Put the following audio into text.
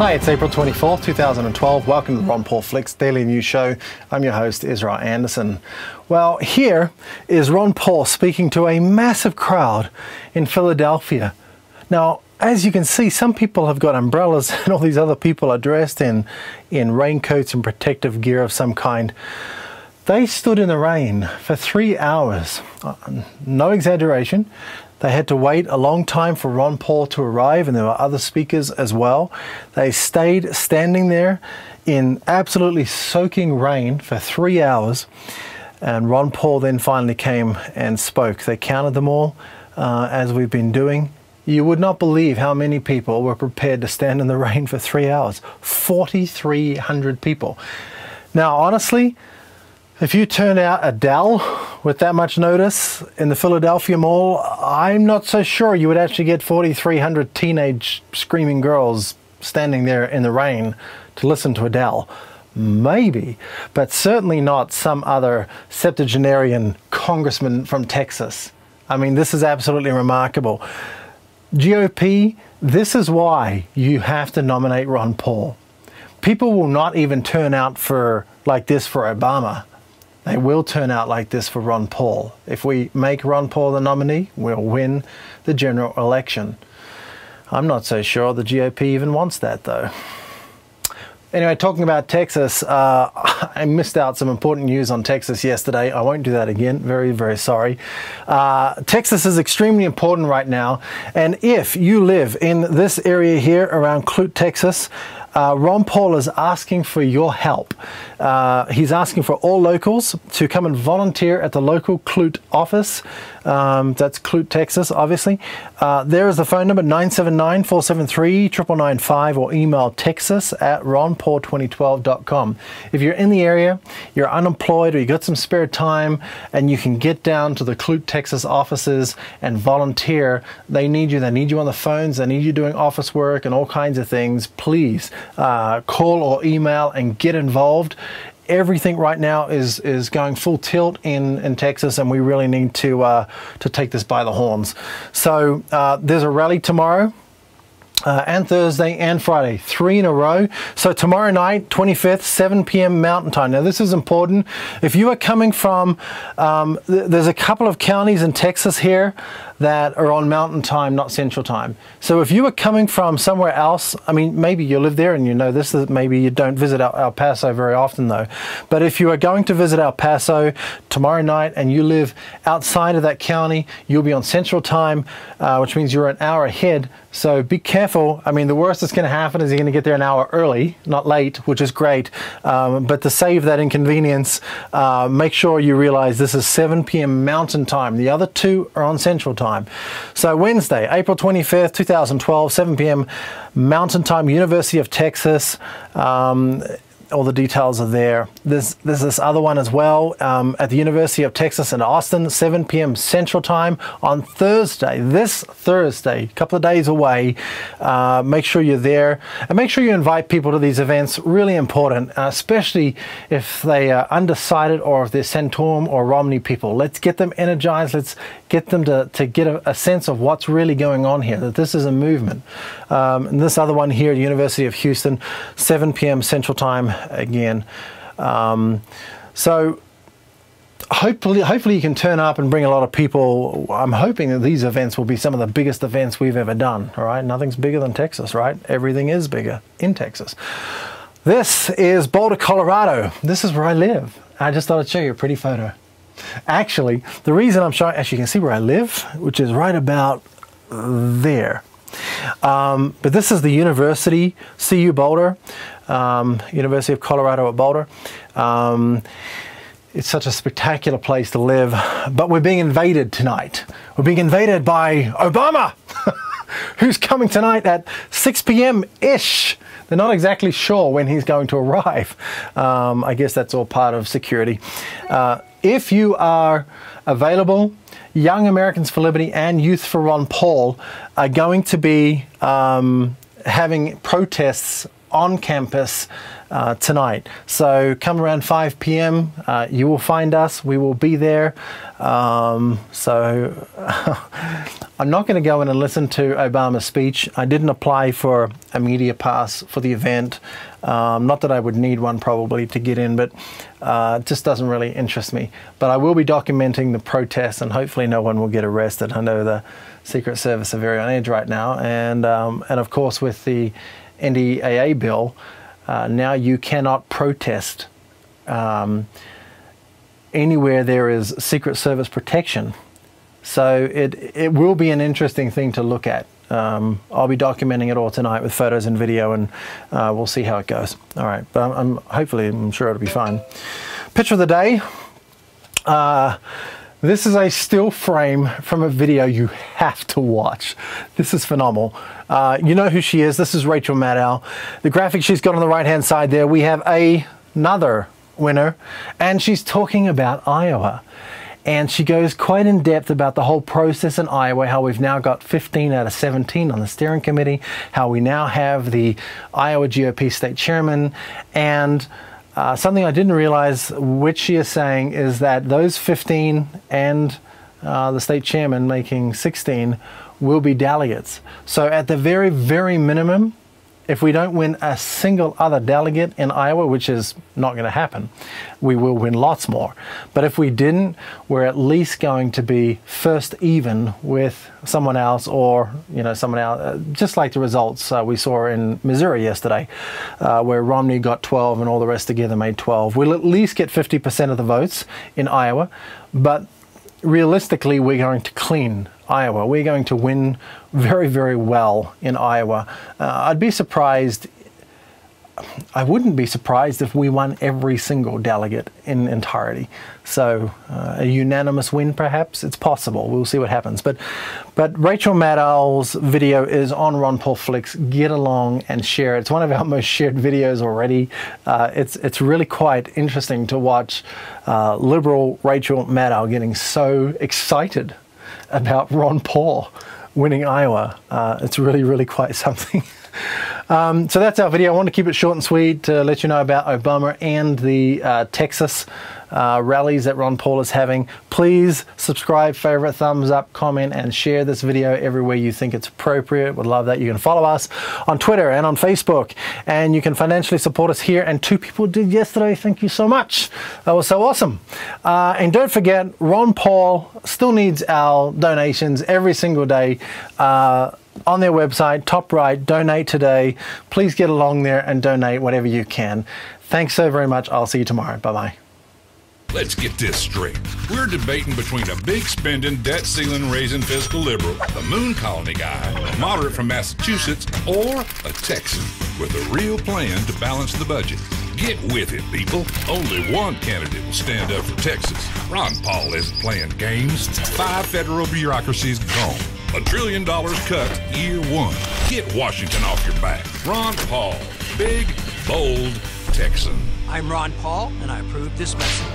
Hi, it's April 24th, 2012. Welcome to the Ron Paul FLIX Daily News Show. I'm your host, Israel Anderson. Well, here is Ron Paul speaking to a massive crowd in Philadelphia. Now, as you can see, some people have got umbrellas and all these other people are dressed in raincoats and protective gear of some kind. They stood in the rain for 3 hours. No exaggeration. They had to wait a long time for Ron Paul to arrive, and there were other speakers as well. They stayed standing there in absolutely soaking rain for 3 hours, and Ron Paul then finally came and spoke. They counted them all, as we've been doing. You would not believe how many people were prepared to stand in the rain for 3 hours. 4,300 people. Now, honestly, if you turned out a Dell with that much notice in the Philadelphia Mall, I'm not so sure you would actually get 4,300 teenage screaming girls standing there in the rain to listen to Adele. Maybe, but certainly not some other septuagenarian congressman from Texas. I mean, this is absolutely remarkable. GOP, this is why you have to nominate Ron Paul. People will not even turn out like this for Obama. They will turn out like this for Ron Paul. If we make Ron Paul the nominee, we'll win the general election. I'm not so sure the GOP even wants that, though. Anyway, talking about Texas, I missed out some important news on Texas yesterday. I won't do that again. Very, very sorry. Texas is extremely important right now. And if you live in this area here around Clute, Texas, Ron Paul is asking for your help. He's asking for all locals to come and volunteer at the local Clute office. That's Clute, Texas, obviously. There is the phone number, 979-473-9995, or email texas@ronpaul2012.com. If you're in the area, you're unemployed, or you got some spare time, and you can get down to the Clute, Texas offices and volunteer, they need you. They need you on the phones. They need you doing office work and all kinds of things. Please call or email and get involved. Everything right now is going full tilt in Texas, and we really need to take this by the horns. So there's a rally tomorrow, and Thursday and Friday, 3 in a row. So tomorrow night, 25th, 7 p.m. Mountain Time. Now this is important. If you are coming from, there's a couple of counties in Texas here that are on Mountain Time, not Central Time. So if you are coming from somewhere else, I mean, maybe you live there and you know this, maybe you don't visit El Paso very often though. But if you are going to visit El Paso tomorrow night and you live outside of that county, you'll be on Central Time, which means you're an hour ahead. So be careful. I mean, the worst that's going to happen is you're going to get there an hour early, not late, which is great. But to save that inconvenience, make sure you realize this is 7 p.m. Mountain Time. The other two are on Central Time. So Wednesday, April 25th, 2012, 7 p.m. Mountain Time, University of Texas. All the details are there. There's this other one as well at the University of Texas in Austin, 7 p.m. Central Time on Thursday. This Thursday, a couple of days away. Make sure you're there, and make sure you invite people to these events. Really important, especially if they are undecided or if they're Santorum or Romney people. Let's get them energized. Let's get them to get a sense of what's really going on here, that this is a movement. And this other one here at University of Houston, 7 p.m. Central Time again. So hopefully you can turn up and bring a lot of people. I'm hoping that these events will be some of the biggest events we've ever done. All right, nothing's bigger than Texas, right? Everything is bigger in Texas. This is Boulder, Colorado. This is where I live. I just thought I'd show you a pretty photo. Actually, the reason I'm showing, as you can see where I live, which is right about there. But this is the university, CU Boulder, University of Colorado at Boulder. It's such a spectacular place to live, but we're being invaded tonight. We're being invaded by Obama, who's coming tonight at 6 p.m.-ish. They're not exactly sure when he's going to arrive. I guess that's all part of security. If you are available, Young Americans for Liberty and Youth for Ron Paul are going to be having protests on campus tonight. So come around 5 p.m. You will find us. We will be there. So I'm not going to go in and listen to Obama's speech. I didn't apply for a media pass for the event. Not that I would need one probably to get in, but it just doesn't really interest me. But I will be documenting the protests, and hopefully no one will get arrested. I know the Secret Service are very on edge right now, and of course with the NDAA bill, now you cannot protest anywhere there is Secret Service protection. So it will be an interesting thing to look at. I'll be documenting it all tonight with photos and video, and we'll see how it goes. All right, but I'm sure it'll be fine. Picture of the day. This is a still frame from a video you have to watch. This is phenomenal. You know who she is. This is Rachel Maddow. The graphic she's got on the right-hand side there, we have another winner, and she's talking about Iowa. And she goes quite in depth about the whole process in Iowa, how we've now got 15 out of 17 on the steering committee, how we now have the Iowa GOP state chairman, and something I didn't realize, which she is saying, is that those 15 and the state chairman making 16 will be delegates. So at the very, very minimum, if we don't win a single other delegate in Iowa, which is not going to happen, we will win lots more. But if we didn't, we're at least going to be first even with someone else, or someone else, just like the results we saw in Missouri yesterday, where Romney got 12 and all the rest together made 12. We'll at least get 50% of the votes in Iowa, but realistically, we're going to clean Iowa. We're going to win very, very well in Iowa. I'd be surprised, I wouldn't be surprised if we won every single delegate in entirety. So a unanimous win, perhaps, it's possible. We'll see what happens. But Rachel Maddow's video is on Ron Paul FLIX. Get along and share it. It's one of our most shared videos already. It's really quite interesting to watch liberal Rachel Maddow getting so excited about Ron Paul winning Iowa. It's really, really quite something. So that's our video. I want to keep it short and sweet to let you know about Obama and the Texas rallies that Ron Paul is having. Please subscribe, favorite, thumbs up, comment, and share this video everywhere you think it's appropriate. Would love that. You can follow us on Twitter and on Facebook, and you can financially support us here. And 2 people did yesterday. Thank you so much. That was so awesome. And don't forget, Ron Paul still needs our donations every single day. On their website, top right, donate today. Please get along there and donate whatever you can. Thanks so very much. I'll see you tomorrow. Bye-bye. Let's get this straight. We're debating between a big spending, debt ceiling raising fiscal liberal, the moon colony guy, a moderate from Massachusetts, or a Texan with a real plan to balance the budget. Get with it, people. Only one candidate will stand up for Texas. Ron Paul isn't playing games. 5 federal bureaucracies gone. $1 trillion cut year 1. Get Washington off your back. Ron Paul, big, bold Texan. I'm Ron Paul, and I approve this message.